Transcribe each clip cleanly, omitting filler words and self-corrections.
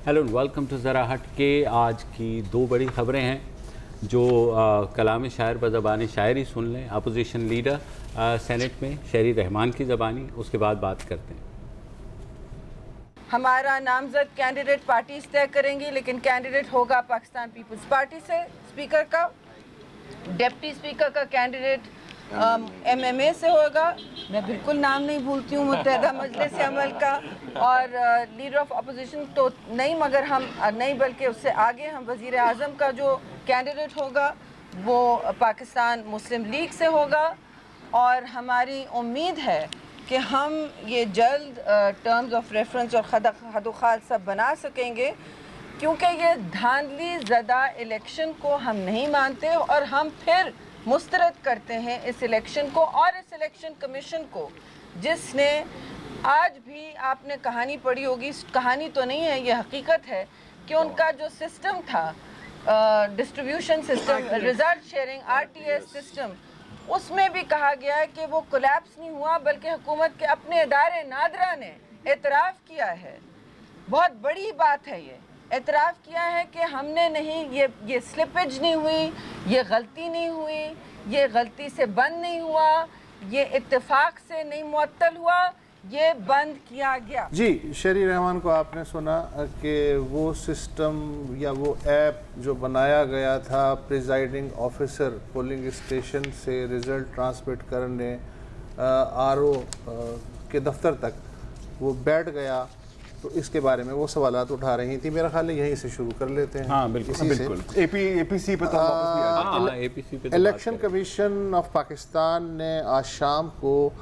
Hello welcome to ज़रा हट के। आज की दो बड़ी खबरें हैं जो कलाम शायर बज़बान शायरी सुन लें। अपोजिशन लीडर सेनेट में शहरी रहमान की ज़बानी, उसके बाद बात करते हैं। हमारा नामजद कैंडिडेट पार्टीज तय करेंगी, लेकिन कैंडिडेट होगा पाकिस्तान पीपल्स पार्टी से। स्पीकर का, डिप्टी स्पीकर का कैंडिडेट MMA से होगा। मैं बिल्कुल नाम नहीं भूलती हूँ, मुत्तहदा मजलिस अमल का। और लीडर ऑफ अपोजिशन तो नहीं, मगर हम नहीं बल्कि उससे आगे हम वज़ीर आज़म का जो कैंडिडेट होगा वो पाकिस्तान मुस्लिम लीग से होगा। और हमारी उम्मीद है कि हम ये जल्द टर्म्स ऑफ रेफरेंस और हदोखाल सब बना सकेंगे, क्योंकि ये धांधली ज़दा इलेक्शन को हम नहीं मानते और हम फिर मुस्तरद करते हैं इस इलेक्शन को और इस इलेक्शन कमीशन को, जिसने आज भी आपने कहानी पढ़ी होगी, कहानी तो नहीं है, ये हकीकत है कि उनका जो सिस्टम था, distribution system, result sharing, RTS system, उसमें भी कहा गया है कि वो कोलैप्स नहीं हुआ, बल्कि हुकूमत के अपने इदारे नादरा ने एतराफ़ किया है। बहुत बड़ी बात है, ये एतराफ़ किया है कि हमने नहीं, ये स्लिपेज नहीं हुई, ये गलती नहीं हुई, ये गलती से बंद नहीं हुआ, ये इत्तेफाक से नहीं मुअत्तल हुआ, ये बंद किया गया। जी, शहरी रहमान को आपने सुना कि वो सिस्टम या वो ऐप जो बनाया गया था प्रिजाइडिंग ऑफिसर पोलिंग स्टेशन से रिज़ल्ट ट्रांसमिट करने RO के दफ्तर तक, वो बैठ गया, तो इसके बारे में वो सवालात उठा रही थी। मेरा ख्याल है यहीं से शुरू कर लेते हैं। हाँ बिल्कुल, APC पे तो APC पे इलेक्शन कमीशन ऑफ पाकिस्तान ने आज शाम को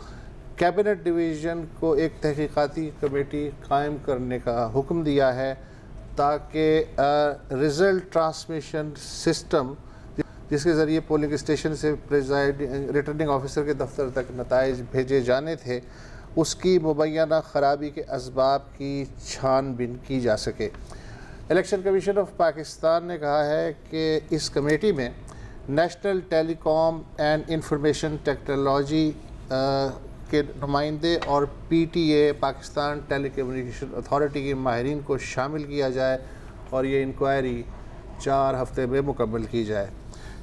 कैबिनेट डिवीज़न को एक तहकीकाती कमेटी कायम करने का हुक्म दिया है, ताकि रिज़ल्ट ट्रांसमिशन सिस्टम जिसके ज़रिए पोलिंग स्टेशन से रिटर्निंग ऑफिसर के दफ्तर तक नताइज भेजे जाने थे, उसकी मुबैना ख़राबी के असबाब की छानबीन की जा सके। इलेक्शन कमीशन ऑफ पाकिस्तान ने कहा है कि इस कमेटी में national telecom and information technology के नुमाइंदे और PTA पाकिस्तान टेलीकम्युनिकेशन अथॉरिटी के माहिरीन को शामिल किया जाए और ये इंक्वायरी 4 हफ्ते में मुकम्मल की जाए।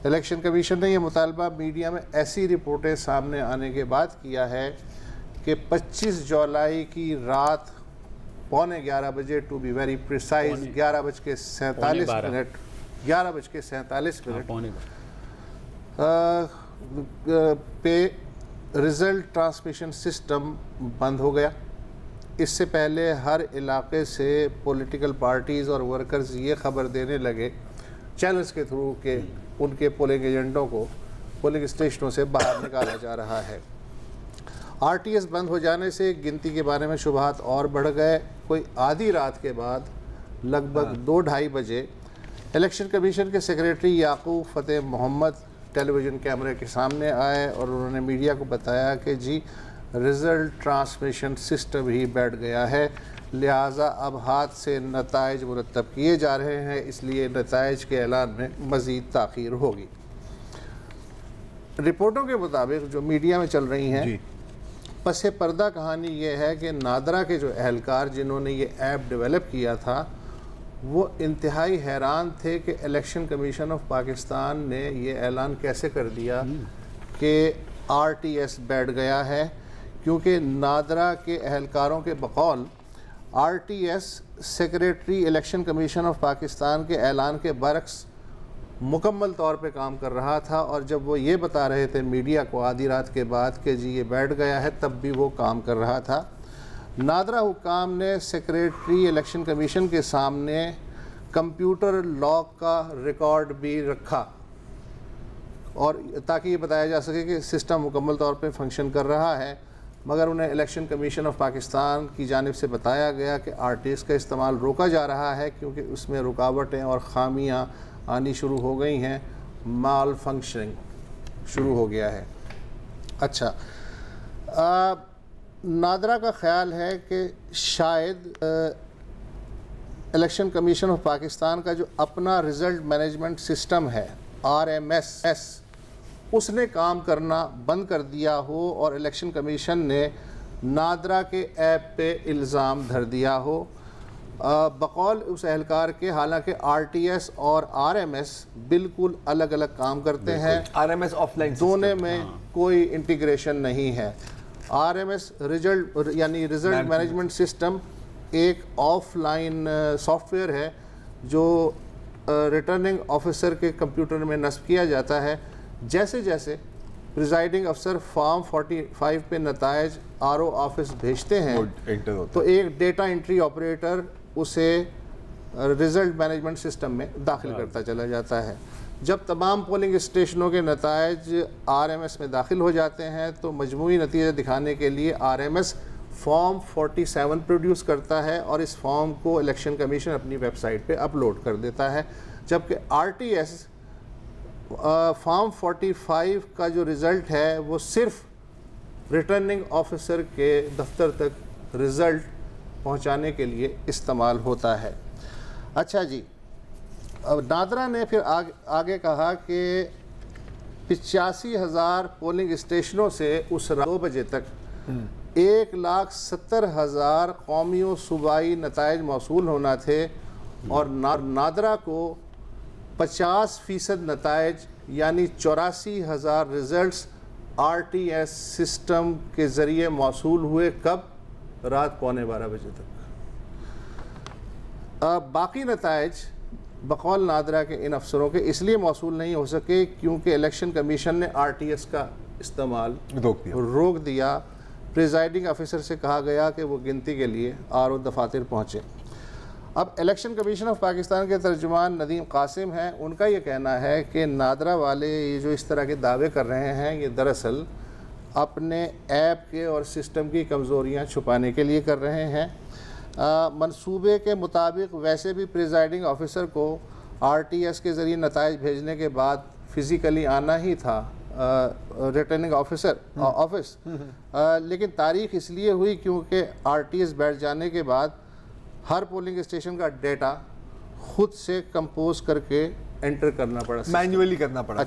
इलेक्शन कमीशन ने यह मुतालबा मीडिया में ऐसी रिपोर्टें सामने आने के बाद किया है कि 25 जुलाई की रात 11:15 बजे, टू बी वेरी प्रिसाइज 11:47 पे रिज़ल्ट ट्रांसमिशन सिस्टम बंद हो गया। इससे पहले हर इलाके से पॉलिटिकल पार्टीज़ और वर्कर्स ये ख़बर देने लगे चैनल्स के थ्रू कि उनके पोलिंग एजेंटों को पोलिंग स्टेशनों से बाहर निकाला जा रहा है। RTS बंद हो जाने से गिनती के बारे में शुबहात और बढ़ गए। कोई आधी रात के बाद लगभग 2-2:30 बजे इलेक्शन कमीशन के सेक्रेटरी याकूब फ़तेह मोहम्मद टेलीविज़न कैमरे के सामने आए और उन्होंने मीडिया को बताया कि जी रिज़ल्ट ट्रांसमिशन सिस्टम ही बैठ गया है, लिहाजा अब हाथ से नताइज मुरतब किए जा रहे हैं, इसलिए नताइज के ऐलान में मज़ीद ताख़ीर होगी। रिपोर्टों के मुताबिक जो मीडिया में चल रही हैं, पसे पर्दा कहानी ये है कि नादरा के जो अहलकार जिन्होंने ये ऐप डेवलप किया था, वो इंतहाई हैरान थे कि इलेक्शन कमीशन ऑफ पाकिस्तान ने ये ऐलान कैसे कर दिया कि RTS बैठ गया है, क्योंकि नादरा के अहलकारों के बकौल RTS secretary election commission of Pakistan के ऐलान के बरक्स मुकम्मल तौर पे काम कर रहा था, और जब वो ये बता रहे थे मीडिया को आधी रात के बाद कि जी ये बैठ गया है, तब भी वो काम कर रहा था। नादरा हुकाम ने सेक्रेटरी इलेक्शन कमीशन के सामने कंप्यूटर लॉग का रिकॉर्ड भी रखा, और ताकि ये बताया जा सके कि सिस्टम मुकम्मल तौर पे फंक्शन कर रहा है, मगर उन्हें इलेक्शन कमीशन ऑफ पाकिस्तान की जानिब से बताया गया कि RTS का इस्तेमाल रोका जा रहा है, क्योंकि उसमें रुकावटें और ख़ामियाँ आनी शुरू हो गई हैं, माल फंक्शनिंग शुरू हो गया है। अच्छा, नादरा का ख़्याल है कि शायद इलेक्शन कमीशन ऑफ पाकिस्तान का जो अपना रिज़ल्ट मैनेजमेंट सिस्टम है RMS, उसने काम करना बंद कर दिया हो और इलेक्शन कमीशन ने नादरा के ऐप पे इल्ज़ाम धर दिया हो। बकौल उस एहलकार के, हालांकि आरटीएस और आरएमएस बिल्कुल अलग अलग काम करते हैं। आरएमएस ऑफलाइन, दोनों में कोई इंटीग्रेशन नहीं है। आरएमएस रिजल्ट यानी रिजल्ट मैनेजमेंट सिस्टम एक ऑफलाइन सॉफ्टवेयर है जो रिटर्निंग ऑफिसर के कंप्यूटर में नस्ब किया जाता है। जैसे जैसे प्रिजाइडिंग अफसर फॉर्म 45 पे नतायज आरओ ऑफिस भेजते हैं तो एक डेटा एंट्री ऑपरेटर उसे रिजल्ट मैनेजमेंट सिस्टम में दाखिल करता चला जाता है। जब तमाम पोलिंग स्टेशनों के नतायज आरएमएस में दाखिल हो जाते हैं तो मजमूई नतीजे दिखाने के लिए आरएमएस फॉर्म 47 प्रोड्यूस करता है और इस फॉर्म को इलेक्शन कमीशन अपनी वेबसाइट पे अपलोड कर देता है, जबकि आरटीएस फॉर्म 45 का जो रिज़ल्ट है वो सिर्फ रिटर्निंग ऑफिसर के दफ्तर तक रिज़ल्ट पहुंचाने के लिए इस्तेमाल होता है। अच्छा जी, अब नादरा ने फिर आगे कहा कि 85,000 पोलिंग स्टेशनों से उस 2 बजे तक 1,70,000 कौमी और सूबाई नताइज मौसूल होना थे और नादरा को 50% नताइज यानी 84,000 रिज़ल्ट्स आरटीएस सिस्टम के ज़रिए मौसूल हुए। कब? रात 11:15 बजे तक। बाकी नताइज बकौल नादरा के इन अफसरों के इसलिए मौसूल नहीं हो सके क्योंकि इलेक्शन कमीशन ने आरटीएस का इस्तेमाल रोक दिया। प्रिजाइडिंग ऑफिसर से कहा गया कि वो गिनती के लिए आरओ दफातर पहुँचे। अब इलेक्शन कमीशन ऑफ पाकिस्तान के तर्जुमान नदीम कासिम हैं, उनका ये कहना है कि नादरा वाले ये जो इस तरह के दावे कर रहे हैं ये दरअसल अपने ऐप के और सिस्टम की कमज़ोरियाँ छुपाने के लिए कर रहे हैं। मंसूबे के मुताबिक वैसे भी प्रिजाइडिंग ऑफिसर को आरटीएस के ज़रिए नताइज भेजने के बाद फ़िज़िकली आना ही था रिटर्निंग ऑफिसर ऑफिस, लेकिन तारीख इसलिए हुई क्योंकि आरटीएस बैठ जाने के बाद हर पोलिंग स्टेशन का डेटा खुद से कंपोज करके एंटर करना पड़ा, मैन्युअली करना पड़ा।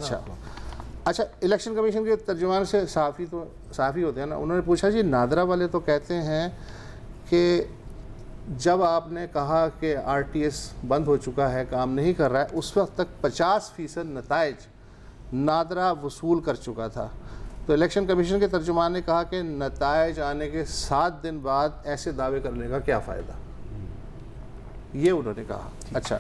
अच्छा, इलेक्शन कमीशन के तर्जुमान से साफ़ी होते हैं ना, उन्होंने पूछा जी नादरा वाले तो कहते हैं कि जब आपने कहा कि आरटीएस बंद हो चुका है, काम नहीं कर रहा है, उस वक्त तक 50% नताइज नादरा वसूल कर चुका था। तो इलेक्शन कमीशन के तर्जुमान ने कहा कि नताइज आने के 7 दिन बाद ऐसे दावे करने का क्या फ़ायदा, ये उन्होंने कहा। अच्छा,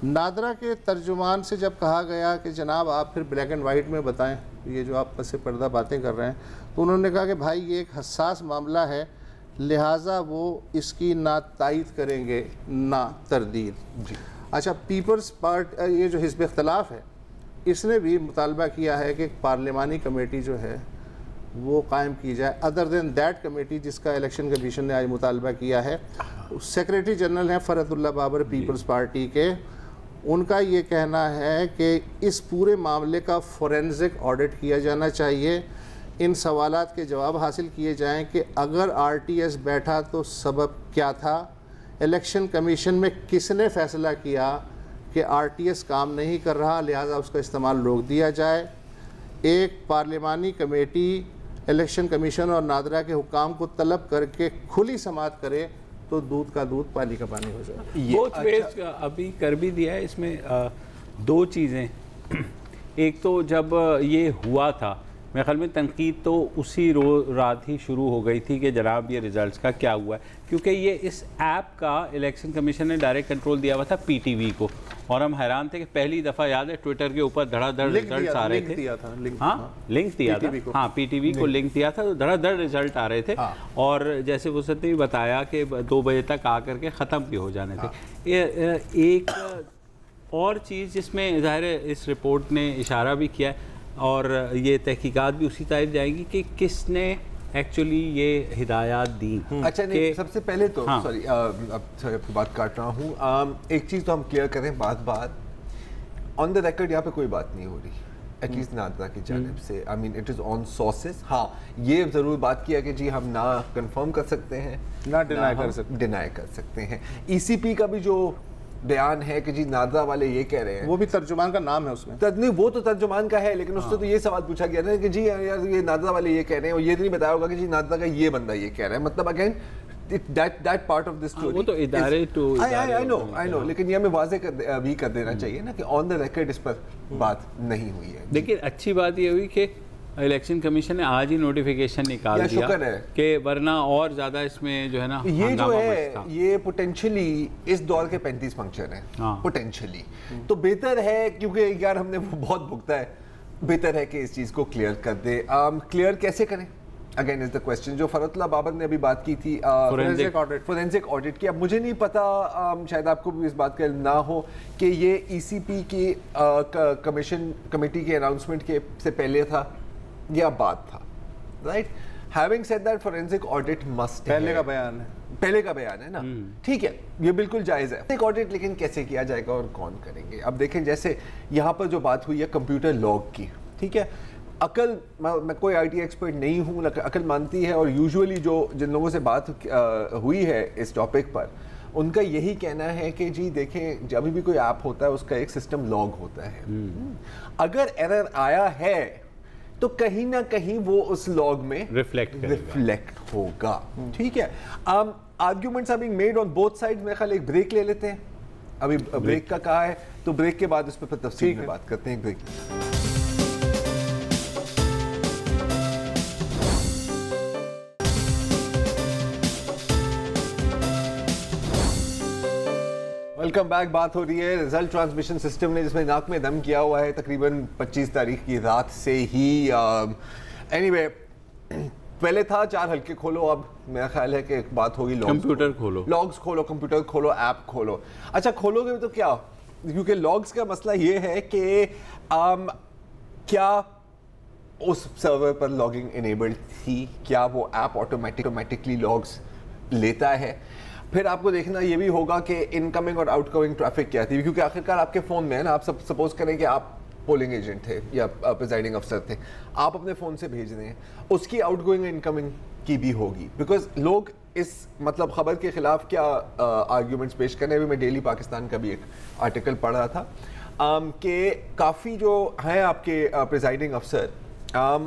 नादरा के तर्जुमान से जब कहा गया कि जनाब आप फिर ब्लैक एंड वाइट में बताएं ये जो आप से पर्दा बातें कर रहे हैं, तो उन्होंने कहा कि भाई ये एक हसास मामला है, लिहाजा वो इसकी ना तायीद करेंगे ना तरदीद। अच्छा, पीपल्स पार्टी ये जो हिज़्ब इख्तिलाफ है इसने भी मुतालबा किया है कि एक पार्लिमानी कमेटी जो है वो कायम की जाए, अदर दैन दैट कमेटी जिसका इलेक्शन कमीशन ने आज मुतालबा किया है। सेक्रेटरी जनरल हैं फरहतुल्लाह बाबर पीपल्स पार्टी के, उनका ये कहना है कि इस पूरे मामले का फोरेंसिक ऑडिट किया जाना चाहिए, इन सवालात के जवाब हासिल किए जाएं कि अगर आरटीएस बैठा तो सबब क्या था, इलेक्शन कमीशन में किसने फ़ैसला किया कि आरटीएस काम नहीं कर रहा लिहाजा उसका इस्तेमाल रोक दिया जाए। एक पार्लिमानी कमेटी इलेक्शन कमीशन और नादरा के हुक्काम को तलब करके खुली समाअत करे तो दूध का दूध पानी का पानी हो जाए। बोथ वेज अभी कर भी दिया है। इसमें 2 चीज़ें, एक तो जब ये हुआ था मेरे ख्याल में तनकीद तो उसी रात ही शुरू हो गई थी कि जनाब ये रिज़ल्ट्स का क्या हुआ है, क्योंकि ये इस ऐप का इलेक्शन कमीशन ने डायरेक्ट कंट्रोल दिया हुआ था पीटीवी को, और हम हैरान थे कि पहली दफ़ा याद है ट्विटर के ऊपर धड़ाधड़ रिजल्ट्स आ रहे थे। लिंक दिया था, हाँ पीटीवी को लिंक दिया था, तो धड़ाधड़ रिजल्ट आ रहे थे। और जैसे वसत ने भी बताया कि 2 बजे तक आकर के ख़त्म भी हो जाने थे। एक और चीज़ जिसमें ज़ाहिर है इस रिपोर्ट ने इशारा भी किया है और ये तहकीकात भी उसी तरह जाएगी कि किसने एक्चुअली ये हिदायत दी। अच्छा, नहीं सबसे पहले तो सॉरी अब आपकी बात काट रहा हूँ, एक चीज़ तो हम क्लियर करें, बात ऑन द रिकॉर्ड यहाँ पे कोई बात नहीं हो रही एटलीस्ट नादरा की जानिब से। I mean it is on sources. हाँ, ये ज़रूर बात किया कि जी हम ना कंफर्म कर सकते हैं ना डिनाई कर सकते हैं। ईसीपी का भी जो बयान है कि जी नादरा वाले ये कह रहे हैं, वो भी तर्जुमान का नाम है उसमें। नहीं, वो तो तर्जुमान का है, लेकिन उससे तो ये सवाल पूछा गया ना कि जी यार ये नादरा वाले ये कह रहे हैं, और ये नहीं बताया होगा कि जी नादरा का ये बंदा ये कह रहा है। मतलब again that part of the story वो तो इदारे to I know लेकिन ये हमें वाज़ेह भी कर देना चाहिए ना कि ऑन द रिकॉर्ड इस पर बात नहीं हुई है। लेकिन अच्छी बात ये हुई कि इलेक्शन कमीशन ने आज ही नोटिफिकेशन निकाल दिया कि वरना और ज़्यादा इसमें जो है ना ये जो है ये पोटेंशियली इस दौर के 35 फंक्शन है पोटेंशियली, तो बेहतर है क्योंकि यार हमने वो बहुत भुगता है, बेहतर है कि इस चीज़ को क्लियर कर दे। क्लियर कैसे करें अगेन इज द क्वेश्चन। जो फरतुल्लाह बाबर ने अभी बात की थी फोरेंसिक ऑडिट की, अब मुझे नहीं पता शायद आपको भी इस बात का इल्म ना हो कि ये ईसीपी की कमेटी के अनाउंसमेंट के से पहले था या बाद था, right. Having said that forensic audit must, पहले का बयान है ना, ठीक है, ये बिल्कुल जायज़ है एक ऑडिट, लेकिन कैसे किया जाएगा और कौन करेंगे। अब देखें जैसे यहाँ पर जो बात हुई है कंप्यूटर लॉग की, ठीक है, अकल मैं कोई आईटी एक्सपर्ट नहीं हूँ, अकल मानती है और यूजुअली जो जिन लोगों से बात हुई है इस टॉपिक पर उनका यही कहना है कि जी देखें जब भी कोई ऐप होता है उसका एक सिस्टम लॉग होता है, अगर एरर आया है तो कहीं ना कहीं वो उस लॉग में रिफ्लेक्ट होगा, ठीक है। Arguments are being made on both side. मेरे ख्याल एक ब्रेक ले लेते हैं, अभी ब्रेक का कहा है तो ब्रेक के बाद उस पर तफसील में बात करते हैं। Break welcome back. बात हो रही है रिजल्ट ट्रांसमिशन सिस्टम ने जिसमें नाक में दम किया हुआ है तकरीबन 25 तारीख की रात से ही। एनीवे पहले था 4 हल्के खोलो, अब मेरा ख्याल है कि एक बात होगी कंप्यूटर खोलो, लॉग्स खोलो, कंप्यूटर खोलो, ऐप खोलो। अच्छा खोलोगे तो क्या, क्योंकि लॉग्स का मसला ये है कि क्या उस सर्वर पर लॉगिंग इनेबल्ड थी, क्या वो ऐप ऑटोमेटिकली लॉग्स लेता है। फिर आपको देखना ये भी होगा कि इनकमिंग और आउटगोइंग ट्रैफिक क्या थी, क्योंकि आखिरकार आपके फ़ोन में है ना, आप सब सपोज करें कि आप पोलिंग एजेंट थे या प्रिजाइडिंग अफसर थे, आप अपने फ़ोन से भेज रहे हैं, उसकी आउटगोइंग इनकमिंग की भी होगी, बिकॉज लोग इस मतलब ख़बर के ख़िलाफ़ क्या आर्ग्यूमेंट्स पेश करने। अभी मैं डेली पाकिस्तान का भी एक आर्टिकल पढ़ रहा था कि काफ़ी जो हैं आपके प्रिजाइडिंग अफसर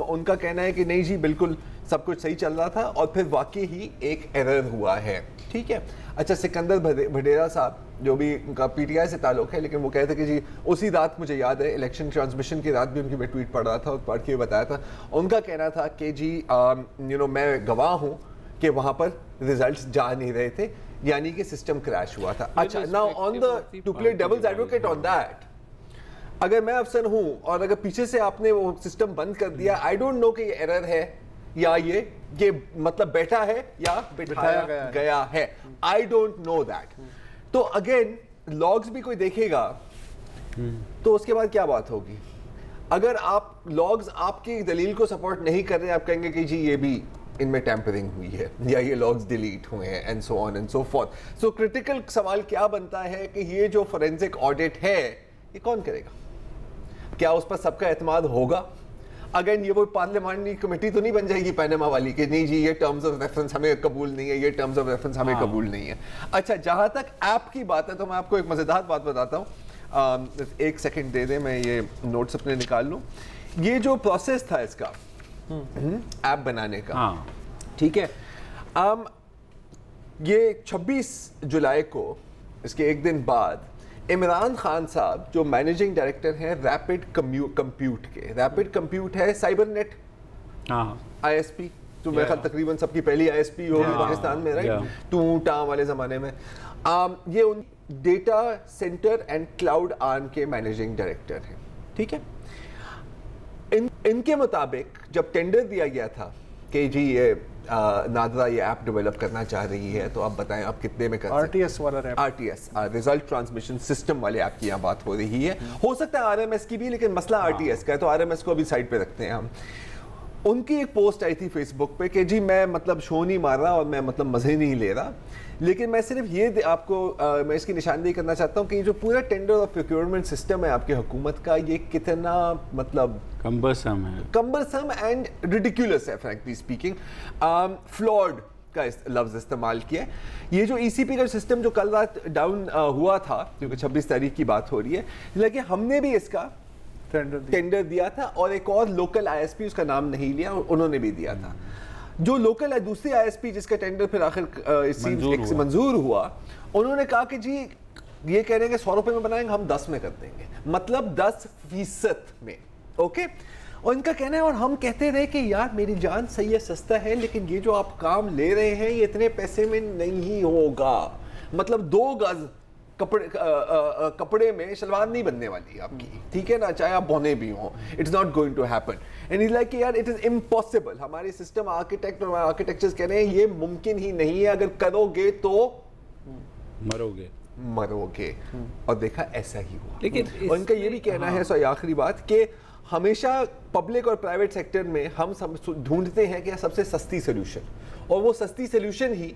उनका कहना है कि नहीं जी बिल्कुल सब कुछ सही चल रहा था और फिर वाकई ही एक एरर हुआ है, ठीक है। अच्छा सिकंदर भडेरा साहब जो भी उनका पीटीआई से ताल्लुक है, लेकिन वो कहते कि जी उसी रात मुझे याद है इलेक्शन ट्रांसमिशन की रात भी उनकी मैं ट्वीट पढ़ रहा था और पढ़ के बताया था, उनका कहना था कि जी मैं गवाह हूँ कि वहाँ पर रिजल्ट्स जा नहीं रहे थे, यानी कि सिस्टम क्रैश हुआ था। अच्छा now on the two play devil's advocate on that, अगर मैं अफसर हूँ और अगर पीछे से आपने वो सिस्टम बंद कर दिया, आई डोंट नो कि ये एरर है या ये मतलब बैठा है या बिठाया गया है, आई डोंट नो दैट। तो अगेन लॉग्स भी कोई देखेगा तो उसके बाद क्या बात होगी। अगर आप लॉग्स आपकी दलील को सपोर्ट नहीं कर रहे, आप कहेंगे कि जी ये भी इनमें टैंपरिंग हुई है या ये लॉग्स डिलीट हुए हैं and so on and so forth. So critical सवाल क्या बनता है कि ये जो फोरेंसिक ऑडिट है ये कौन करेगा, क्या उस पर सबका एतमाद होगा। अगेन ये वो पार्लियामेंट्री कमेटी तो नहीं बन जाएगी पैनामा वाली कि नहीं जी ये टर्म्स ऑफ रेफरेंस हमें कबूल नहीं है, ये टर्म्स ऑफ रेफरेंस हमें कबूल नहीं है। अच्छा जहां तक ऐप की बात है तो मैं आपको एक मजेदार बात बताता हूँ, एक सेकंड दे दे मैं ये नोट्स अपने निकाल लूँ। ये जो प्रोसेस था इसका ऐप बनाने का, ठीक है, ये 26 जुलाई को इसके एक दिन बाद इमरान खान साहब जो मैनेजिंग डायरेक्टर हैं रैपिड कंप्यूट के, रैपिड कंप्यूट है साइबरनेट आईएसपी, तो मेरे ख्याल तकरीबन सबकी पहली आईएसपी होगी पाकिस्तान में, राइट, टू टाम वाले ज़माने में। ये उन data centre and cloud arm के मैनेजिंग डायरेक्टर हैं, ठीक है। इनके मुताबिक जब टेंडर दिया गया था कि जी ये नादरा ये ऐप डेवलप करना चाह रही है, तो आप बताएं आप कितने में कर आरटीएस वाला app, RTS result transmission system वाले ऐप की यहाँ बात हो रही है, हो सकता है आरएमएस की भी, लेकिन मसला आरटीएस का है तो आरएमएस को अभी साइड पे रखते हैं हम। उनकी एक पोस्ट आई थी फेसबुक पे कि जी मैं मतलब शो नहीं मार रहा और मैं मतलब मजे नहीं ले रहा, लेकिन मैं सिर्फ ये आपको मैं इसकी निशानदेही करना चाहता हूँ कि ये जो पूरा टेंडर और प्रोक्योरमेंट सिस्टम है आपकी हुकूमत का, ये कितना मतलब कम्बरसम एंड रिडिकुलस है फ्रैंकली स्पीकिंग। फ्लॉड का लफ्ज़ इस्तेमाल किया। ये जो ईसीपी का सिस्टम जो कल रात डाउन हुआ था, क्योंकि 26 तारीख की बात हो रही है, लेकिन हमने भी इसका टेंडर दिया था और एक और लोकल आईएसपी उसका नाम नहीं लिया, उन्होंने भी दिया था। जो लोकल है दूसरी आईएसपी जिसका टेंडर फिर आखिर इस मंजूर हुआ, उन्होंने कहा कि जी ये कह रहे हैं कि 100 रुपए में बनाएंगे, हम 10 में कर देंगे, मतलब 10% में। ओके, और इनका कहना है, और हम कहते रहे कि यार मेरी जान सही है, सस्ता है, लेकिन ये जो आप काम ले रहे हैं ये इतने पैसे में नहीं होगा, मतलब 2 गज कपड़े में शलवार नहीं बनने वाली आपकी, ठीक है ना, चाहे आप बौने भी हो, it's not going to happen. And is like यार इट इज इम्पॉसिबल, हमारे सिस्टम आर्किटेक्ट और आर्किटेक्चर्स कह रहे हैं ये मुमकिन ही नहीं है, अगर करोगे तो मरोगे। और देखा ऐसा ही हुआ। लेकिन और इनका ये भी कहना है, सो आखिरी बात, कि हमेशा पब्लिक और प्राइवेट सेक्टर में हम ढूंढते हैं कि सबसे सस्ती सोल्यूशन, और वो सस्ती सोल्यूशन ही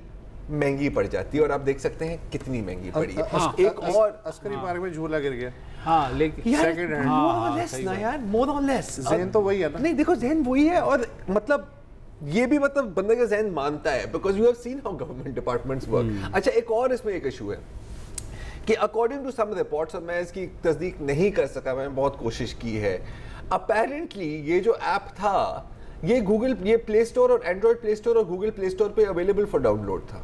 महंगी पड़ जाती है, और आप देख सकते हैं कितनी महंगी पड़ी है। एक और अस्करी पार्क में झूला गिर गया, हाँ, लेकिन सेकंड हैंड मोर और लेस ज़हन तो वही है ना। नहीं देखो, ज़हन वही है, और मतलब ये भी मतलब बंदे का ज़हन मानता है, because you have seen how government departments work. अच्छा, एक और इसमें एक इशू है कि अकॉर्डिंग टू सम रिपोर्ट्स, और मैं इसकी तस्दीक नहीं कर सका, मैंने बहुत कोशिश की है, अपेरेंटली ये जो ऐप था ये गूगल, ये प्ले स्टोर और एंड्रॉइड प्ले स्टोर और गूगल प्ले स्टोर पे अवेलेबल फॉर डाउनलोड था।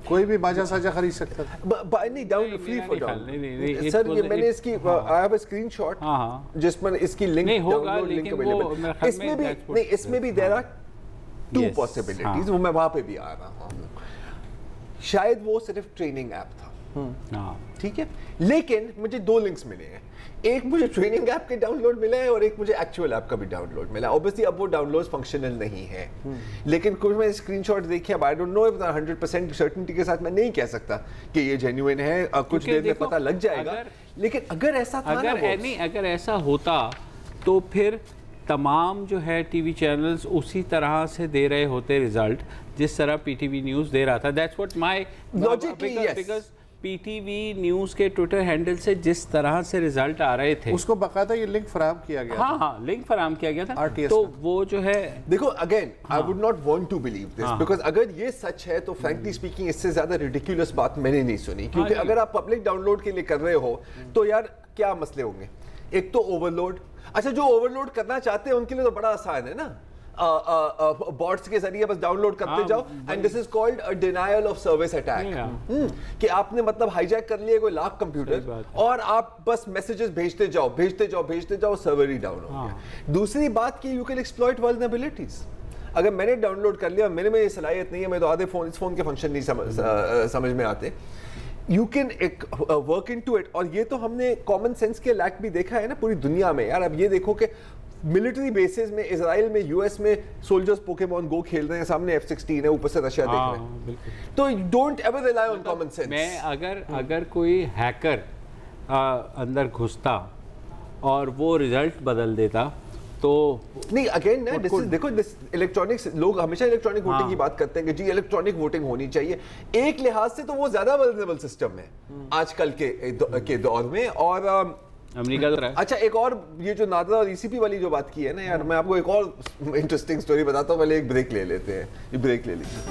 कोई भी बाजा साजा खरीद सकता था, नहीं download, free for download. Sir ये मैंने इसकी आई हैव अ स्क्रीनशॉट जिसमें इसकी लिंक डाउनलोड लिंक अवेलेबल। इसमें भी नहीं, इसमें भी देयर आर 2 पॉसिबिलिटीज, वो मैं वहां पे भी आ रहा हूं। शायद वो सिर्फ ट्रेनिंग ऐप था, ठीक है, लेकिन मुझे 2 लिंक्स मिले हैं, एक मुझे ट्रेनिंग ऐप के डाउनलोड मिला है और एक मुझे एक्चुअल ऐप का भी डाउनलोड मिला है। ऑब्वियसली अब वो डाउनलोड फंक्शनल नहीं है, लेकिन कुछ मैं स्क्रीनशॉट देखी, अब I don't know if 100% certainty के साथ मैं नहीं कह सकता कि ये जेन्युइन है, कुछ देर में पता लग जाएगा। लेकिन अगर ऐसा था, अगर ऐसा होता तो फिर तमाम जो है टीवी चैनल्स उसी तरह से दे रहे होते रिजल्ट जिस तरह पीटीवी न्यूज़ दे रहा था। That's what my logic, because PTV news के ट्विटर हैंडल से जिस तरह से रिजल्ट आ रहे थे, उसको बाकायदा ये लिंक फराहम किया गया। हाँ, लिंक फराहम किया गया था। तो वो जो है, देखो again I would not want to believe this, because अगर ये सच है तो फ्रैंकली स्पीकिंग इससे ज्यादा रिडिकुलस बात मैंने नहीं सुनी, क्योंकि अगर आप पब्लिक डाउनलोड के लिए कर रहे हो तो यार क्या मसले होंगे। एक तो ओवरलोड, अच्छा जो ओवरलोड करना चाहते हैं उनके लिए तो बड़ा आसान है ना, बॉट्स के जरिए बस डाउनलोड करते जाओ, and this is called a denial of service attack, कि आपने मतलब हाईजैक कर लिए कोई लाख कंप्यूटर और आप बस मैसेजेस भेजते जाओ, सर्वर ही डाउन हो गया। दूसरी बात कि यू कैन एक्सप्लॉइट वल्नरेबिलिटीज। अगर मैंने डाउनलोड कर लिया, मेरे में ये सलाहियत नहीं है, मैं तो आधे फोन इस फोन के फंक्शन नहीं समझ में आते, you can work into it. और ये तो हमने कॉमन सेंस के लैक भी देखा है ना पूरी दुनिया में। यार अब ये देखो कि मिलिट्री बेसिस में, इजराइल में, यूएस में सोल्जर्स पोकेमॉन गो खेल रहे हैं, सामने F-16 है, ऊपर से रशिया देख रहे हैं। तो don't ever rely on common sense. मैं अगर कोई हैकर अंदर घुसता और वो रिजल्ट बदल देता तो नहीं, अगेन ना देखो इलेक्ट्रॉनिक्स, लोग हमेशा इलेक्ट्रॉनिक वोटिंग की बात करते हैं कि जी इलेक्ट्रॉनिक वोटिंग होनी चाहिए। एक लिहाज से तो वो ज्यादा वल्नरेबल सिस्टम है आजकल के दौर में। और अमेरिका तो अच्छा, एक और ये जो नादरा और ईसीपी वाली जो बात की है ना यार, मैं आपको एक और इंटरेस्टिंग स्टोरी बताता हूँ। पहले एक ब्रेक ले लेते हैं, ये ब्रेक ले लीजिए।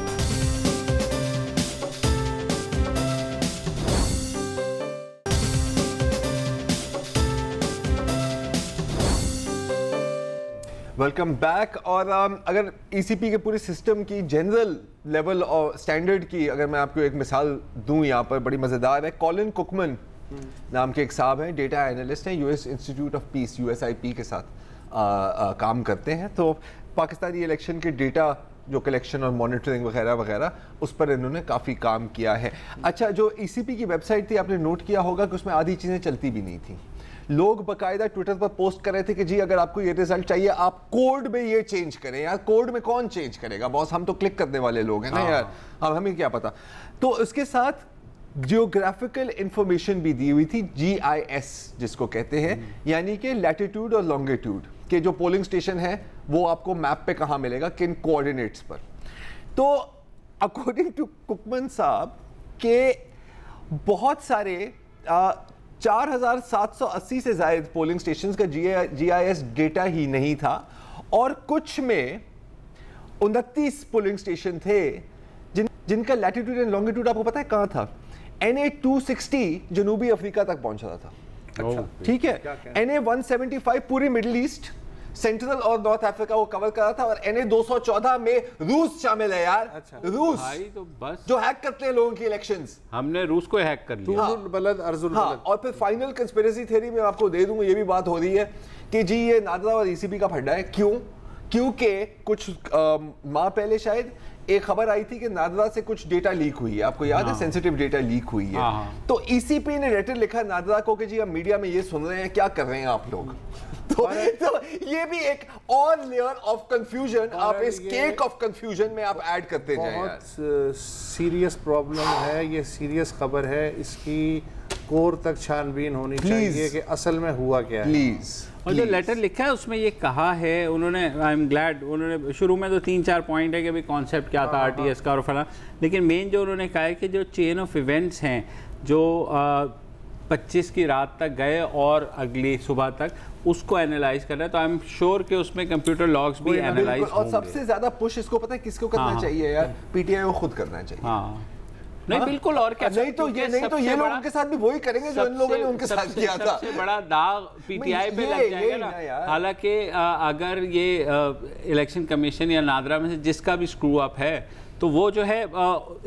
Welcome back. और अगर ईसीपी के पूरे सिस्टम की जनरल लेवल और स्टैंडर्ड की अगर मैं आपको एक मिसाल दूं यहाँ पर, बड़ी मज़ेदार है। कॉलिन कुकमन नाम के एक साहब हैं, डेटा एनालिस्ट हैं, US institute of peace USIP के साथ काम करते हैं। तो पाकिस्तानी इलेक्शन के डेटा जो कलेक्शन और मॉनिटरिंग वगैरह वगैरह, उस पर इन्होंने काफ़ी काम किया है। अच्छा, जो ECP की वेबसाइट थी, आपने नोट किया होगा कि उसमें आधी चीज़ें चलती भी नहीं थी। लोग बाकायदा ट्विटर पर पोस्ट कर रहे थे कि जी अगर आपको ये रिजल्ट चाहिए आप कोड में ये चेंज करें। यार कोड में कौन चेंज करेगा बॉस, हम तो क्लिक करने वाले लोग हैं ना यार, अब हमें क्या पता। तो उसके साथ जियोग्राफिकल इंफॉर्मेशन भी दी हुई थी, GIS जिसको कहते हैं, यानी कि लैटिट्यूड और लॉन्गिट्यूड के जो पोलिंग स्टेशन है वो आपको मैप पे कहाँ मिलेगा, किन कोऑर्डिनेट्स पर। तो अकॉर्डिंग टू कुकमन साहब के बहुत सारे 4780 से ज़ायद पोलिंग स्टेशंस का GIS डेटा ही नहीं था, और कुछ में 29 पोलिंग स्टेशन थे जिनका लैटिट्यूड एंड लॉन्गिट्यूड आपको पता है कहाँ था? NA 260 जनूबी अफ्रीका तक पहुंच रहा था। अच्छा, ठीक है। NA 175 पूरी मिडिल ईस्ट सेंट्रल और नॉर्थ अफ्रीका को कवर करा था, और NA 214 में रूस शामिल है यार। अच्छा। रूस भाई तो बस जो हैक करते हैं लोगों की इलेक्शंस, हमने रूस को हैक कर लिया। बलद अर्जुल बलद। और फिर फाइनल कंस्पिरेसी थ्योरी में आपको दे दूंगा, ये भी बात हो रही है कि जी ये नादरा और ECB का फंडा है। क्यों? क्योंकि कुछ माह पहले शायद एक खबर आई थी कि नादरा से कुछ डेटा लीक हुई है, आपको याद है? सेंसिटिव डेटा लीक हुई है। तो ECP ने लेटर लिखा नादरा को कि जी हम मीडिया में ये सुन रहे हैं, क्या कर रहे हैं आप लोग? तो ये भी एक और लेयर ऑफ कंफ्यूजन, आप इस केक ऑफ कंफ्यूजन में आप ऐड करते जाएं। बहुत सीरियस प्रॉब्लम है, ये सीरियस खबर है, इसकी कोर तक छानबीन होनी चाहिए कि असल में हुआ क्या है। प्लीज। और जो लेटर लिखा है उसमें ये कहा है उन्होंने, आई एम ग्लैड, उन्होंने शुरू में तो 3-4 पॉइंट है कि भाई कॉन्सेप्ट क्या था RTS का और फला, लेकिन मेन जो उन्होंने कहा है कि जो चेन ऑफ इवेंट्स हैं जो 25 की रात तक गए और अगली सुबह तक, उसको एनालाइज कर रहा है। तो आई एम श्योर कि उसमें कंप्यूटर लॉग्स भी एनालाइज होंगे। और सबसे ज्यादा पुश इसको पता है किसको करना चाहिए यार? PTI को खुद करना चाहिए। हाँ नहीं बिल्कुल, और क्या? नहीं तो ये लोगों के साथ भी वही करेंगे जो इन लोगों ने उनके साथ किया था। सबसे बड़ा दाग PTI पे लग जाएगा ना। हालांकि अगर ये इलेक्शन कमीशन या नादरा में से जिसका भी स्क्रू अप है तो वो जो है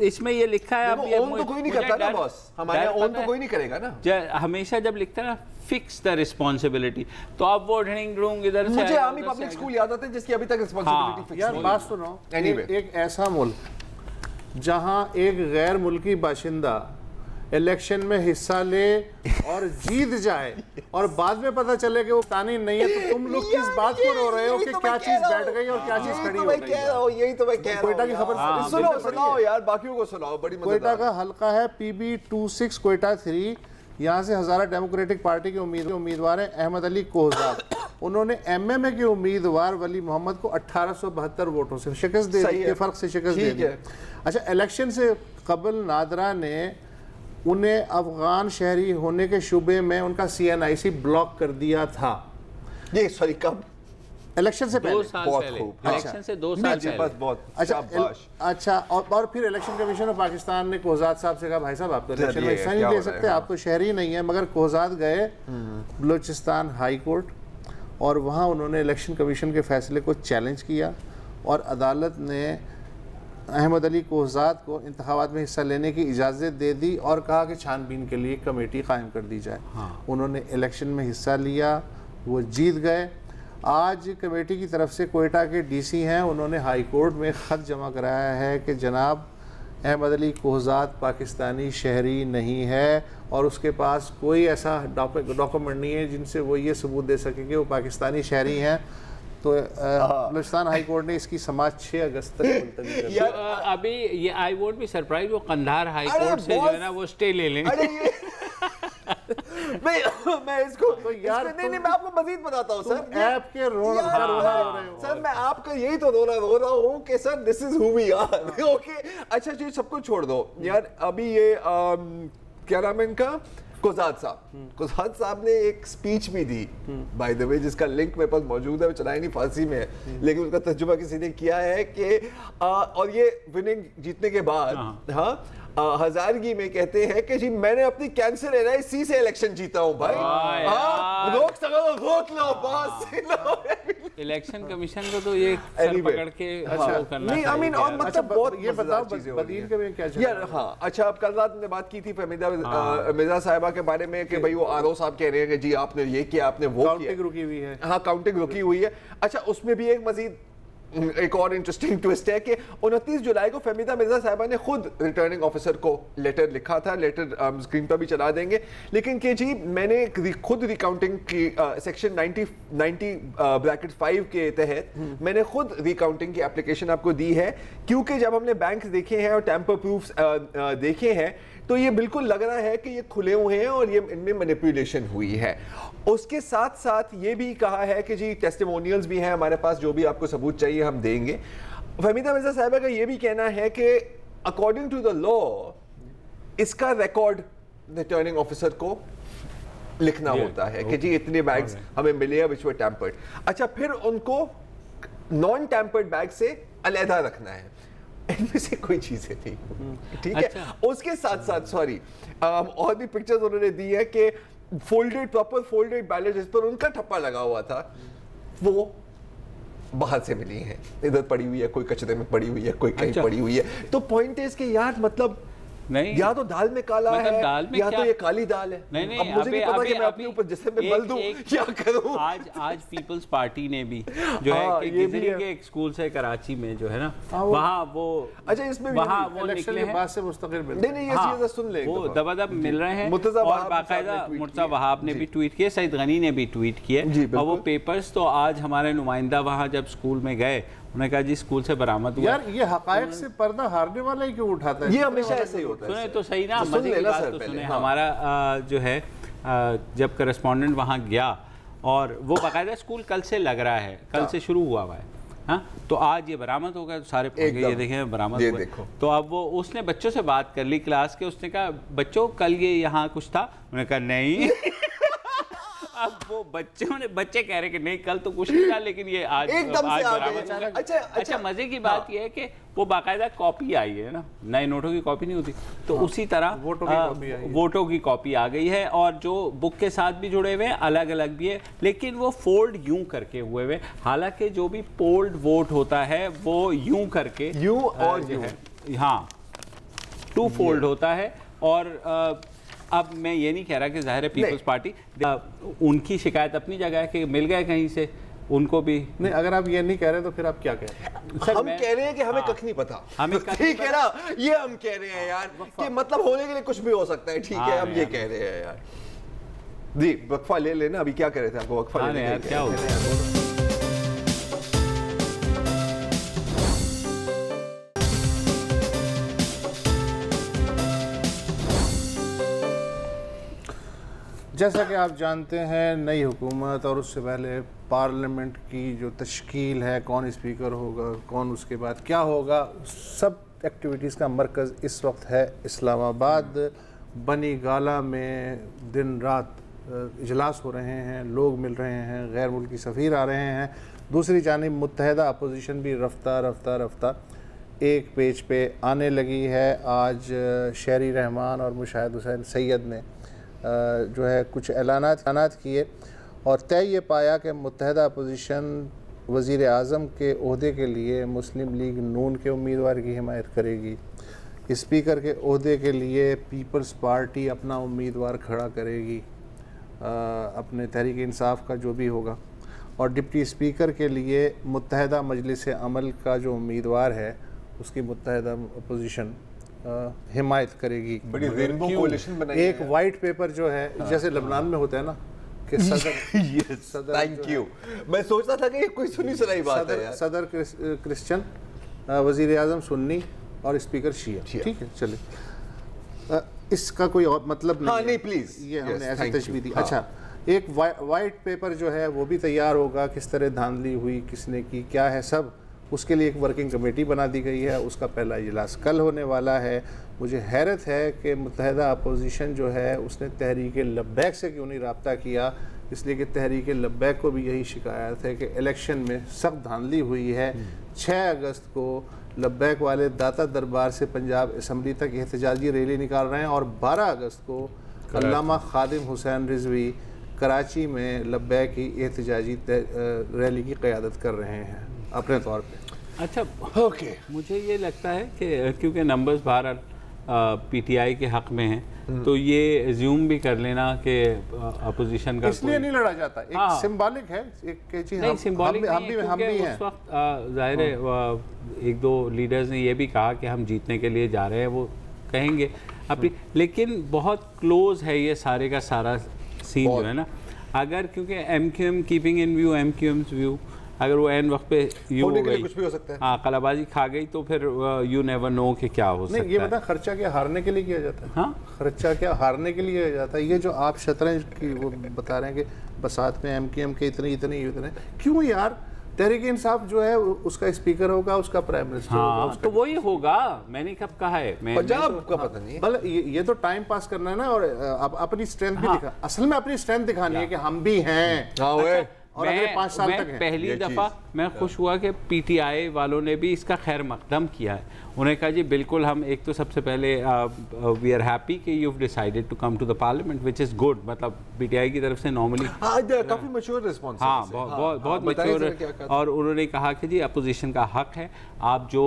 इसमें ये लिखा है, अब ओन तो कोई नहीं करता ना बॉस, हमारे ओन तो कोई नहीं करेगा ना। हमेशा जब लिखता है ना फिक्स द रिस्पांसिबिलिटी, तो अब वो ढिंग ढूंग इधर से मुझे आर्मी पब्लिक स्कूल याद आता है जिसकी अभी तक रिस्पांसिबिलिटी फिक्स यार बात सुनो, एक ऐसा मुल्क जहां एक गैर मुल्की बाशिंदा इलेक्शन में हिस्सा ले और जीत जाए और बाद में पता चले कि वो पाकिस्तानी नहीं है, तो तुम लोग किस बात को रो रहे हो कि क्या चीज बैठ गई और क्या चीज खड़ी हो गई? यही तो मैं कह रहा हूं। कोयटा की खबर सुनाओ यार, बाकियों को सुनाओ, बड़ी मजेदार। कोयटा का हल्का है PB26 कोयटा 3, यहाँ से हज़ारा डेमोक्रेटिक पार्टी के उम्मीदवार हैं अहमद अली कोहजाद। उन्होंने MMA के उम्मीदवार वली मोहम्मद को 1872 वोटों से शिकस्त दे दी, फर्क से शिकस्त दे दी। अच्छा, इलेक्शन से कबल नादरा ने उन्हें अफगान शहरी होने के शुबे में उनका CNIC ब्लॉक कर दिया था। ये सॉरी कब? इलेक्शन से पहले, 2 साल पहले। इलेक्शन से 2 साल पहले। बस बहुत अच्छा। और फिर इलेक्शन कमीशन ऑफ पाकिस्तान ने कोहजाद साहब से कहा भाई साहब आप तो इलेक्शन में हिस्सा नहीं ले सकते, आप तो शहरी नहीं है। मगर कोहजाद गए बलूचिस्तान हाई कोर्ट और वहाँ उन्होंने इलेक्शन कमीशन के फैसले को चैलेंज किया और अदालत ने अहमद अली कोहजाद को इंतखाबात में हिस्सा लेने की इजाज़त दे दी और कहा कि छानबीन के लिए कमेटी कायम कर दी जाए। उन्होंने इलेक्शन में हिस्सा लिया, वो जीत गए। आज कमेटी की तरफ से कोयटा के DC हैं, उन्होंने हाई कोर्ट में ख़त जमा कराया है कि जनाब अहमद अली कोहजाद पाकिस्तानी शहरी नहीं है और उसके पास कोई ऐसा डॉक्यूमेंट नहीं है जिनसे वो ये सबूत दे सके कि वो पाकिस्तानी शहरी हैं। तो बलूचिस्तान हाई कोर्ट ने इसकी समाज 6 अगस्त तक मुलतवी कर दी। अभी ये आई वोंट बी सरप्राइज, वो कंधार हाई कोर्ट से जो है ना वो स्टे ले लें। मैं इसको तो यार नहीं मैं आपको मजीद बताता हूँ सर, ऐप के रोना सर, मैं आपका यही तो रो रहा हूँ कि sir this is who we are. Okay अच्छा चीज सब कुछ छोड़ दो यार। अभी ये क्या नाम है इनका, कोहजाद साहब ने एक स्पीच भी दी बाय द वे, जिसका लिंक मेरे पास मौजूद है, वो चलाई नहीं, फारसी में है, लेकिन उसका तर्जुमा किसी ने किया है कि और ये विनिंग जीतने के बाद हजारगी में कहते हैं कि जी मैंने अपनी कैंसर NIC से इलेक्शन जीता हूं भाई। रोक सको रोक लो बस। इलेक्शन कमीशन को तो ये सर पकड़ के वो करना नहीं, आई मीन और मतलब बहुत ये बताओ बदीन के में क्या चल यार। हाँ अच्छा, अब कल रात ने बात की थी फहमीदा मिर्जा साहिबा के बारे में कि भाई वो RO साहब कह रहे हैं कि जी आपने ये किया, आपने वो किया, काउंटिंग रुकी हुई है। हाँ काउंटिंग रुकी हुई है। अच्छा उसमें भी एक मजीद एक और इंटरेस्टिंग ट्विस्ट है कि 29 जुलाई को फहमीदा मिर्जा साहिबा ने खुद रिटर्निंग ऑफिसर को लेटर लिखा था, लेटर स्क्रीन पर भी चला देंगे, लेकिन कि जी मैंने खुद रिकाउंटिंग की सेक्शन 90(5) के तहत मैंने खुद रिकाउंटिंग की एप्लीकेशन आपको दी है, क्योंकि जब हमने बैंक देखे हैं और टैम्पर प्रूफ्स देखे हैं तो ये बिल्कुल लग रहा है कि ये खुले हुए हैं और ये इनमें मैनिपुलेशन हुई है। उसके साथ साथ ये भी कहा है कि जी टेस्टिमोनियल्स भी हैं हमारे पास, जो भी आपको सबूत चाहिए हम देंगे। फहमीदा मिर्जा साहिबा का ये भी कहना है कि अकॉर्डिंग टू द लॉ इसका रिकॉर्ड रिटर्निंग ऑफिसर को लिखना होता है कि जी इतने बैग्स हमें मिले विच वर टैम्पर्ड। अच्छा फिर उनको नॉन टैम्पर्ड बैग से अलहदा रखना है, इनमें से कोई चीजें थी, ठीक है। उसके साथ साथ सॉरी और भी पिक्चर्स उन्होंने दी है कि फोल्डेड प्रॉपर फोल्डेड बैलेट जिस पर उनका ठप्पा लगा हुआ था, वो बाहर से मिली हैं, इधर पड़ी हुई है, कोई कचरे में पड़ी हुई है, कोई कहीं पड़ी हुई है। तो पॉइंट इज कि यार मतलब नहीं, या तो दाल में काला मतलब है दाल में या क्या? तो ये काली दाल है। नहीं, अब मुझे नहीं पता कि मैं अपने ऊपर जिससे मैं बल दूं क्या करूं। आज पीपल्स पार्टी ने भी जो है कि गिजरी के एक स्कूल से कराची में जो है ना वहाँ वो अच्छा इसमें वहाँ वो निकले हैं, से मुस्तकिल नहीं ये चीज़ सुन ले, वो दबादब मिल रहे हैं और बाकायदा मुर्तज़ा वहाब ने भी ट्वीट किया, सईद गनी ने भी ट्वीट किया और वो पेपर्स तो आज हमारे नुमाइंदा वहाँ जब स्कूल में गए उन्होंने कहा जी स्कूल से बरामद हुआ। यार ये हकायक से पर्दा हारने वाला ही क्यों उठाता है? ये हमेशा ऐसे ही होता है। सुने तो सही ना, मजे की बात तो सुने। हमारा जो है जब करस्पॉन्डेंट वहाँ गया और वो बाकायदा स्कूल कल से लग रहा है, कल से शुरू हुआ है, हाँ, तो आज ये बरामद हो गया, तो सारे ये देखें बरामद हुआ। तो अब वो उसने बच्चों से बात कर ली क्लास के, उसने कहा बच्चों कल ये यहाँ कुछ था, उन्होंने कहा नहीं। अब वो बच्चे कह रहे कि नहीं कल तो कुछ नहीं था, लेकिन ये आज बरामद हो गया। अच्छा मजे की बात ये है कि वो बाकायदा कॉपी आई है ना, नए नोटों की कॉपी नहीं होती, तो उसी तरह वोटों की कॉपी आ गई है और जो बुक के साथ भी जुड़े हुए हैं अलग अलग भी है, लेकिन वो फोल्ड यूं करके हुए हुए। हालांकि जो भी पोल्ड वोट होता है वो यूं करके यूं और जो है हाँ 2 फोल्ड होता है। और अब मैं ये नहीं कह रहा कि ज़ाहिर है पीपल्स पार्टी उनकी शिकायत अपनी जगह है कि मिल गए कहीं से उनको भी नहीं। अगर आप ये नहीं कह रहे तो फिर आप क्या कह रहे हैं? हम कह रहे हैं कि हमें कख नहीं पता, हमें ठीक है ना, ये हम कह रहे हैं यार कि मतलब होने के लिए कुछ भी हो सकता है, ठीक है हम ये कह रहे हैं यार। जी वक्फा ले लेना, अभी क्या कह रहे थे आपको वक्फा लेने यार क्या हो गया? जैसा कि आप जानते हैं नई हुकूमत और उससे पहले पार्लियामेंट की जो तश्कील है, कौन स्पीकर होगा, कौन उसके बाद क्या होगा, सब एक्टिविटीज़ का मरकज़ इस वक्त है इस्लामाबाद। बनी गाला में दिन रात इजलास हो रहे हैं, लोग मिल रहे हैं, गैर मुल्की सफ़ीर आ रहे हैं। दूसरी जानिब मुत्तहदा अपोजिशन भी रफ्ता एक पेज पे आने लगी है। आज शहरी रहमान और मुशाहिद हुसैन सैयद ने जो है कुछ ऐलानात किए और तय ये पाया कि मुत्तहदा अपोजिशन वज़ीर आज़म के ओहदे के लिए मुस्लिम लीग नून के उम्मीदवार की हिमायत करेगी। स्पीकर के ओहदे के लिए पीपल्स पार्टी अपना उम्मीदवार खड़ा करेगी, अपने तहरीक इंसाफ का जो भी होगा, और डिप्टी स्पीकर के लिए मुत्तहदा मजलिस अमल का जो उम्मीदवार है उसकी मुत्तहदा अपोजिशन हिमायत करेगी। बड़ी रेनबो कोalition बनाई है। एक वाइट पेपर जो है जैसे लबनान में होता है ना कि सदर थैंक यू, मैं सोचता था कि ये कोई सुनी सुनाई बात है यार। सदर क्रिश्चियन, वजीर आज़म सुन्नी और स्पीकर शिया, ठीक है चले। इसका कोई और मतलब नहीं, नहीं प्लीज, ये हमने ऐसी तशबीह दी। अच्छा, एक वाइट पेपर जो है वो भी तैयार होगा, किस तरह धांधली हुई, किसने की, क्या है, सब उसके लिए एक वर्किंग कमेटी बना दी गई है। उसका पहला इजलास कल होने वाला है। मुझे हैरत है कि मुत्तहदा अपोजिशन जो है उसने तहरीक लब्बैक से क्यों नहीं रब्ता किया, इसलिए कि तहरीक लब्बैक को भी यही शिकायत है कि इलेक्शन में सख्त धांधली हुई है। 6 अगस्त को लब्बैक वाले दाता दरबार से पंजाब असम्बली तक एहतजाजी रैली निकाल रहे हैं और 12 अगस्त को अल्लामा खादिम हुसैन रिजवी कराची में लब्बैक की एहतजाजी रैली की क़यादत कर रहे हैं अपने तौर पे। अच्छा ओके, मुझे ये लगता है कि क्योंकि नंबर्स बहरहाल पीटीआई के हक में हैं तो ये एज्यूम भी कर लेना कि अपोजिशन का इसलिए नहीं लड़ा जाता, एक सिंबॉलिक है, एक चीज़ नहीं सिंबॉलिक हम भी हैं। उस वक्त जाहिर है 1-2 लीडर्स ने ये भी कहा कि हम जीतने के लिए जा रहे हैं, वो कहेंगे अपनी, लेकिन बहुत क्लोज है ये सारे का सारा सीन जो है ना। अगर क्योंकि MQM keeping in view MQM's view, अगर वो एन वक्त पे यू हो गई, कुछ भी हो सकता है, हाँ कलाबाजी खा गई, तो फिर यू नेवर नो कि क्या हो सकता है। ये बता, खर्चा क्या हारने के लिए किया जाता है? हाँ, खर्चा क्या हारने के लिए किया जाता है? ये जो आप शतरंज की वो बता रहे हैं कि बसात में MQM के इतने क्यों यार? तहरीक इंसाफ जो है उसका स्पीकर होगा, उसका प्राइम मिनिस्टर होगा, तो वही होगा। मैंने कब कहा है, पंजाब का पता नहीं है। ये तो टाइम पास करना है ना, और अपनी स्ट्रेंथ भी दिखा, असल में अपनी स्ट्रेंथ दिखानी है कि हम भी हैं। और अगले 5 साल तक है। पहली दफ़ा मैं खुश हुआ कि पीटीआई वालों ने भी इसका खैर मकदम किया है। उन्हें कहा जी बिल्कुल, हम एक तो सबसे पहले वी आर हैप्पी कि you have decided to come to the parliament, which is good. मतलब पीटीआई की तरफ से नॉर्मली काफ़ी मैच्योर रिस्पॉन्स, हाँ बहुत मैच्योर। और उन्होंने कहा कि जी अपोजिशन का हक है, आप जो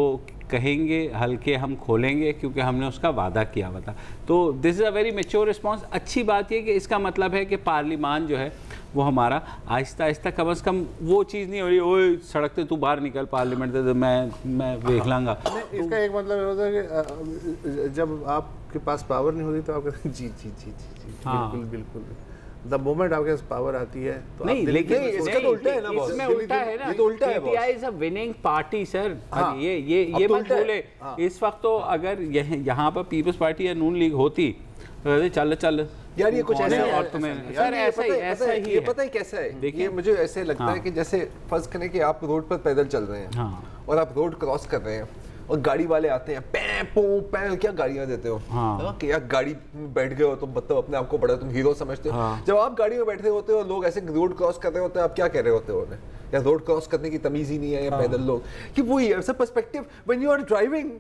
कहेंगे हल्के हम खोलेंगे क्योंकि हमने उसका वादा किया हुआ था। तो this is a very mature response. अच्छी बात यह कि इसका मतलब है कि पार्लियामान जो है वो हमारा आहिस्ता आहिस्ता कम से कम वो चीज़ नहीं हो रही, ओए सड़क से तू बाहर निकल पार्लियामेंट से तो मैं देख लांगा। इसका एक मतलब ये होता है कि जब आपके पास पावर नहीं होती तो आप कहते हैं जी जी जी जी जी बिल्कुल बिल्कुल। द मोमेंट आपके पास पावर आती है तो नहीं, लेकिन इसका तो उल्टा है ना, इसमें उल्टा है ना, ये तो उल्टा है। PTI is a winning party sir. ये मत भूले। इस वक्त तो अगर यहाँ पर पीपल्स पार्टी या नून लीग होती तो चल यार ये कुछ ऐसा है और तुम्हें सर ऐसा ही ये पता है कैसा है। देखिए मुझे ऐसे लगता है कि जैसे फर्ज करें कि आप रोड पर पैदल चल रहे हैं और आप रोड क्रॉस कर रहे हैं और गाड़ी वाले आते हैं, पै पो पै, क्या गाड़ियां देते हो कि यार गाड़ी में बैठ गए हो तुम, मतलब अपने आप को बड़ा तुम हीरो समझते हो। जब आप गाड़ी में बैठे होते हो लोग ऐसे रोड क्रॉस कर रहे होते हैं, आप क्या कह रहे होते हो उन्हें, या रोड क्रॉस करने की तमीज ही नहीं है या पैदल लोग, कि वही ऐसा perspective when you are driving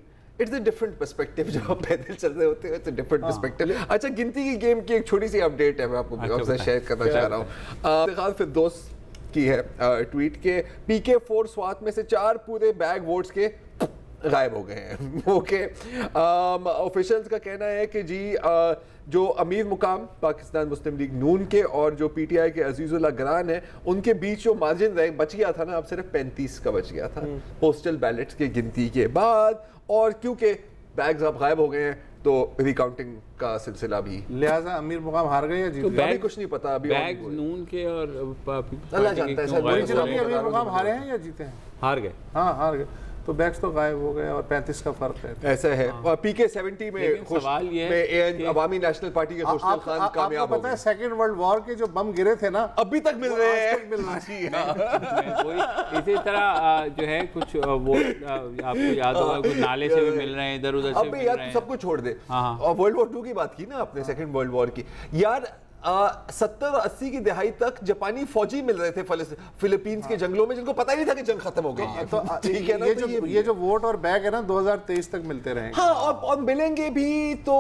it's a different perspective. जब आप पैदल चल रहे होते हो इट्स अ डिफरेंट पर्सपेक्टिव। अच्छा, गिनती की गेम की एक छोटी सी अपडेट है, मैं आपको आपसे शेयर करना चाह रहा हूँ। फिर दोस्त की है ट्वीट के PK4 स्वात में से 4 पूरे बैग वोट्स के गायब हो गए हैं। ओके, ऑफिशियल्स का कहना है कि जी जो अमीर मुकाम पाकिस्तान मुस्लिम लीग नून के और जो पीटीआई के अजीजुल्लाह गरान है उनके बीच जो मार्जिन बच गया था ना, अब सिर्फ 35 का बच गया था पोस्टल बैलेट्स की गिनती के बाद। और क्योंकि बैग्स अब गायब हो गए हैं तो रिकाउंटिंग का सिलसिला भी, लिहाजा अमीर मुकाम हार गए या जीत गए, अभी कुछ नहीं पता। अभी बैग नून के और अल्लाह जानता है सर, ओरिजिनली अमीर मुकाम हारे हैं या जीते हैं? हार गए। हाँ हार गए, तो बैग्स तो गायब हो गए और 35 का फर्क है। ऐसा है। और PK70 में सवाल ये है अवामी नेशनल पार्टी के खुशनल खान कामयाब हो गए। पता है सेकंड वर्ल्ड वॉर के जो बम गिरे थे ना अभी तक मिल रहे हैं। इसी तरह जो है कुछ वो आपको याद होगा कुछ नाले से भी मिल रहे हैं, इधर उधर से अबे यार सब कुछ छोड़ दे। और वर्ल्ड वॉर 2 की बात की ना आपने, सेकंड वर्ल्ड वॉर की, यार 70 और 80 की दहाई तक जापानी फौजी मिल रहे थे फिलीपींस के जंगलों में, जिनको पता ही नहीं था कि जंग खत्म हो गई है। तो ठीक है ना, ये जो वोट और बैग है ना 2023 तक मिलते रहेंगे। हाँ, और मिलेंगे भी तो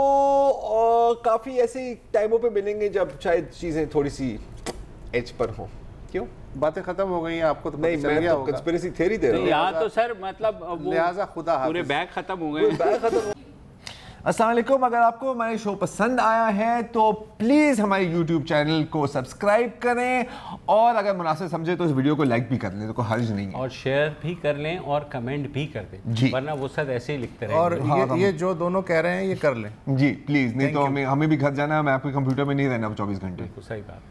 काफी ऐसे टाइमों पे मिलेंगे जब शायद चीजें थोड़ी सी एज पर हो। क्यों बातें खत्म हो गई हैं, आपको तो नहीं, मैं तो कंस्पिरेसी थ्योरी दे रहा हूं। यहाँ तो सर मतलब लिहाजा खुदा पूरे बैग खत्म हो गए। अस्सलाम वालेकुम। अगर आपको हमारे शो पसंद आया है तो प्लीज़ हमारे YouTube चैनल को सब्सक्राइब करें और अगर मुनासिब समझे तो इस वीडियो को लाइक भी कर लें, तो कोई हर्ज नहीं है, और शेयर भी कर लें और कमेंट भी कर दें जी, वरना वो सब ऐसे ही लिखते रहेंगे। और ये जो दोनों कह रहे हैं ये कर लें जी प्लीज़, नहीं तो हमें भी घर जाना है, मैं आपके कंप्यूटर में नहीं रहना 24 घंटे। सही बात।